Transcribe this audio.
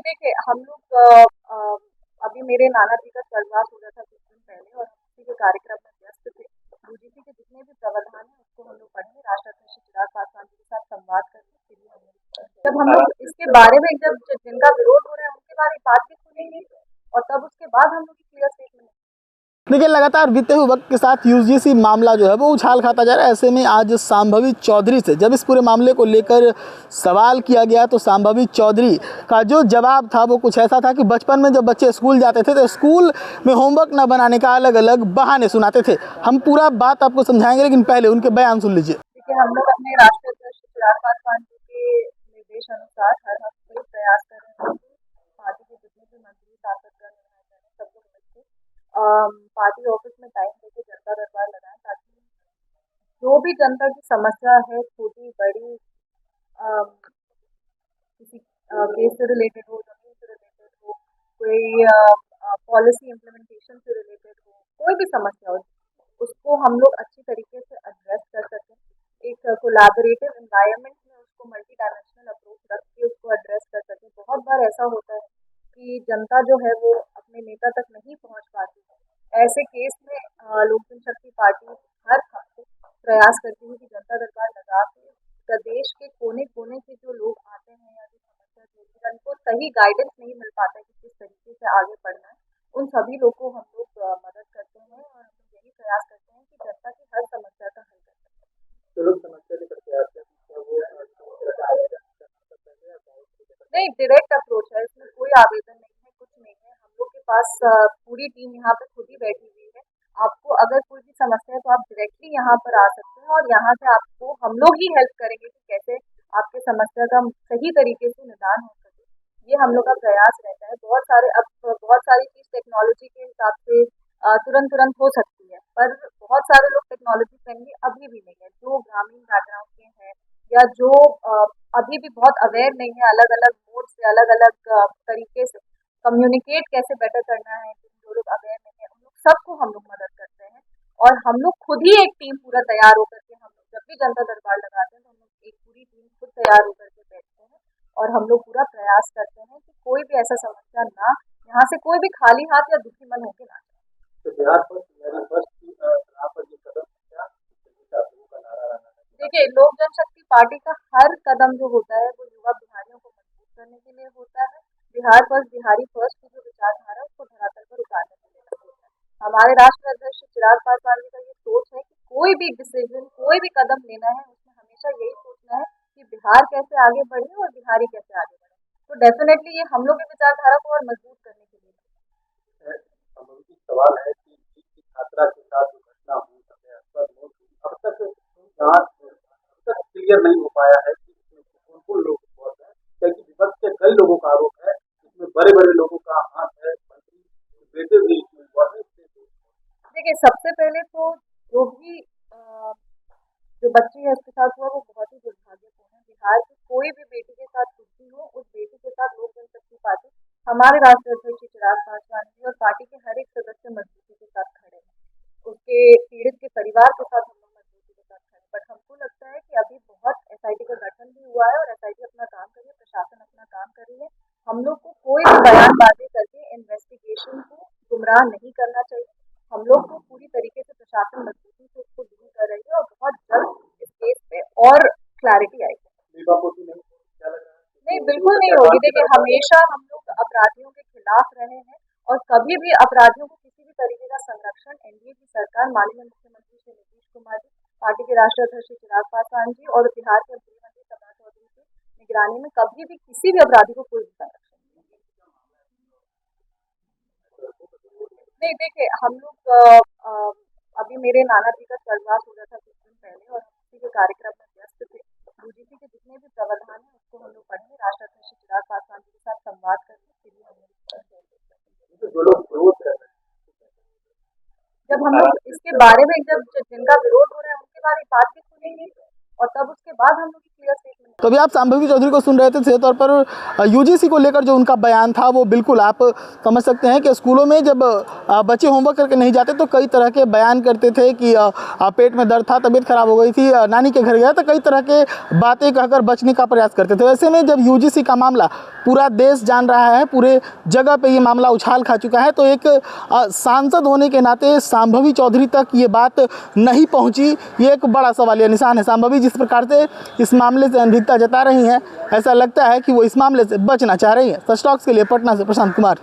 देखिए हम लोग अभी मेरे नाना जी का स्वर्गवास हो रहा था कुछ दिन पहले और हम उसी के कार्यक्रम में व्यस्त थे। यूजीसी के जितने भी प्रावधान हैं उसको हम लोग पढ़ेंगे, राष्ट्राध्यक्ष चिराग पासवान जी के साथ संवाद करने के लिए हम लोग जब हम लोग इसके बारे में जब जिनका विरोध हो रहा है उनके बारे में बात भी सुनेंगे और तब उसके बाद हम लोग क्लियर स्टेटमेंट। देखिए, लगातार बीते हुए वक्त के साथ यूजीसी मामला जो है वो उछाल खाता जा रहा है। ऐसे में आज शांभवी चौधरी से जब इस पूरे मामले को लेकर सवाल किया गया तो शांभवी चौधरी का जो जवाब था वो कुछ ऐसा था कि बचपन में जब बच्चे स्कूल जाते थे तो स्कूल में होमवर्क न बनाने का अलग अलग बहाने सुनाते थे। हम पूरा बात आपको समझाएंगे, लेकिन पहले उनके बयान सुन लीजिए। देखिए हम लोग अपने राष्ट्रीय अध्यक्ष चिराग पासवान जी के निर्देश अनुसार हर हफ्ते प्रयास कर रहे हैं कि पार्टी के जितने भी मंत्री सांसदगण हैं सब लोग मिलकर पार्टी ऑफिस में टाइम देके जनता दरबार लगाएं ताकि जो भी जनता की समस्या है छोटी बड़ी किसी केस से रिलेटेड हो, जमीन से रिलेटेड हो, कोई पॉलिसी इम्प्लीमेंटेशन से रिलेटेड हो, कोई भी समस्या हो उसको हम लोग अच्छी तरीके से एड्रेस कर सकें। एक कोलैबोरेटिव एनवायरनमेंट में उसको मल्टी डायमेंशनल अप्रोच रख के उसको एड्रेस कर सकें। बहुत बार ऐसा होता है कि जनता जो है वो अपने नेता तक नहीं पहुंच पाती है। ऐसे केस में लोक जनशक्ति पार्टी हर हफ्ते प्रयास करती है कि जनता दरबार लगा के प्रदेश के कोने कोने से जो लोग आते हैं या जो समस्या होती है उनको सही गाइडेंस नहीं मिल पाता है कि किस तरीके से आगे बढ़ना है, उन सभी लोग को हम लोग मदद करते हैं और हम लोग यही प्रयास करते हैं कि जनता की हर समस्या का हल कर सकें। जो लोग समस्या लेकर के आते हैं नहीं, डायरेक्ट अप्रोच है, इसमें कोई आवेदन नहीं है, कुछ नहीं है। हम लोग के पास पूरी टीम यहाँ पे खुद ही बैठी हुई है। आपको अगर कोई भी समस्या है तो आप डायरेक्टली यहाँ पर आ सकते हैं और यहाँ से आपको हम लोग ही हेल्प करेंगे कि कैसे आपके समस्या का सही तरीके से निदान हो सके। ये हम लोग का प्रयास रहता है। बहुत सारी चीज टेक्नोलॉजी के हिसाब से तुरंत तुरंत हो सकती है, पर बहुत सारे लोग टेक्नोलॉजी फ्रेंडली अभी भी नहीं है, जो ग्रामीण बैकग्राउंड के हैं या जो अभी भी बहुत अवेयर नहीं है अलग अलग मोड से अलग अलग तरीके से कम्युनिकेट कैसे बेटर करना है, जो लोग अवेयर नहीं है उन लोग सबको हम लोग मदद करते हैं। और हम लोग खुद ही एक टीम पूरा तैयार होकर के हम लोग जब भी जनता दरबार लगाते हैं तो हम लोग एक पूरी टीम खुद तैयार होकर के बैठते हैं और हम लोग पूरा प्रयास करते हैं कि कोई भी ऐसा समस्या ना यहाँ से कोई भी खाली हाथ या दुखी मन होकर ना जाए। तो बिहार फर्स्ट मेरी फर्स्ट की यहाँ पर ये कदम क्या का नारा रहना है। देखिए लोक जनशक्ति पार्टी का हर कदम जो होता है वो युवा बिहारियों को मजबूत करने के लिए होता है। बिहार फर्स्ट बिहारी फर्स्ट की जो विचारधारा है उसको धरातल पर उतारने के लिए होता है। हमारे राष्ट्रीय अध्यक्ष चिराग पासवान जी का ये सोच है कि कोई भी डिसीजन कोई भी कदम लेना है उसमें हमेशा यही सोचना है कि बिहार कैसे आगे बढ़े और बिहारी कैसे आगे बढ़े। तो डेफिनेटली ये हम लोग की विचारधारा को और मजबूत करने के लिए सवाल है कि छात्रा के साथ जो घटना हुई अब तक जांच अब तक क्लियर नहीं हो पाया है कि इसमें कौन कौन लोग इन्वॉल्व हैं, क्योंकि विपक्ष के कई लोगों का आरोप है, इसमें बड़े बड़े लोगों का हाथ है, मंत्री बेटे भी इसमें इन्वॉल्व है। देखिए सबसे पहले तो जो भी जो बच्ची है उसके साथ हुआ वो बहुत ही दुर्भाग्यपूर्ण है। बिहार की कोई भी बेटी के साथ कुछ भी हो उस बेटी के साथ लोक जनशक्ति पार्टी हमारे राष्ट्रीय अध्यक्ष चिराग पासवान जी और पार्टी के हर एक सदस्य मजबूती के साथ खड़े हैं। उसके पीड़ित के परिवार के साथ हम लोग मजबूती के साथ खड़े। बट हमको लगता है कि अभी बहुत एसआईटी का गठन भी हुआ है और एसआईटी अपना काम कर रही है, प्रशासन अपना काम कर रही है। हम लोग को कोई भी बयानबाजी करके इन्वेस्टिगेशन को गुमराह नहीं करना चाहिए। हम लोग को पूरी तरीके से प्रशासन मजबूती से उसको डील कर रही है और बहुत जल्द इस केस पे और क्लैरिटी आएगी। नहीं बिल्कुल नहीं होगी। देखिए हमेशा हम लोग अपराधियों के खिलाफ रहे हैं और कभी भी अपराधियों को किसी भी तरीके का संरक्षण एनडीए की सरकार माननीय मुख्यमंत्री श्री नीतीश कुमार जी, पार्टी के राष्ट्रीय अध्यक्ष चिराग पासवान जी और बिहार के गृह मंत्री सपा चौधरी की निगरानी में कभी भी किसी भी अपराधी को कोई भी संरक्षण नहीं। देखिए हम लोग अभी मेरे नाना जी का स्वर्गवास हो रहा था कुछ दिन पहले और हम उसी के कार्यक्रम में व्यस्त थे। यूजीसी के जितने भी प्रावधान है उसको हम लोग पढ़ेंगे, राष्ट्राध्यक्ष चिराग पासवान जी के साथ संवाद करने के लिए हम लोग जो लोग विरोध कर रहे हैं जब हम लोग इसके बारे में जब जिनका विरोध हो रहा है उनके बारे में बात भी सुनेंगे और तब उसके बाद हम लोग क्लियर स्टेटमेंट तो अभी आप शांभवी चौधरी को सुन रहे थे। सीधे तौर पर यूजीसी को लेकर जो उनका बयान था वो बिल्कुल आप समझ सकते हैं कि स्कूलों में जब बच्चे होमवर्क करके नहीं जाते तो कई तरह के बयान करते थे कि पेट में दर्द था, तबीयत खराब हो गई थी, नानी के घर गया, तो कई तरह के बातें कहकर बचने का प्रयास करते थे। वैसे में जब यूजीसी का मामला पूरा देश जान रहा है, पूरे जगह पे ये मामला उछाल खा चुका है, तो एक सांसद होने के नाते शांभवी चौधरी तक ये बात नहीं पहुंची, ये एक बड़ा सवालिया निशान है। शांभवी जिस प्रकार से इस मामले से अनभिज्ञता जता रही हैं, ऐसा लगता है कि वो इस मामले से बचना चाह रही हैं। सच टॉक्स के लिए पटना से प्रशांत कुमार।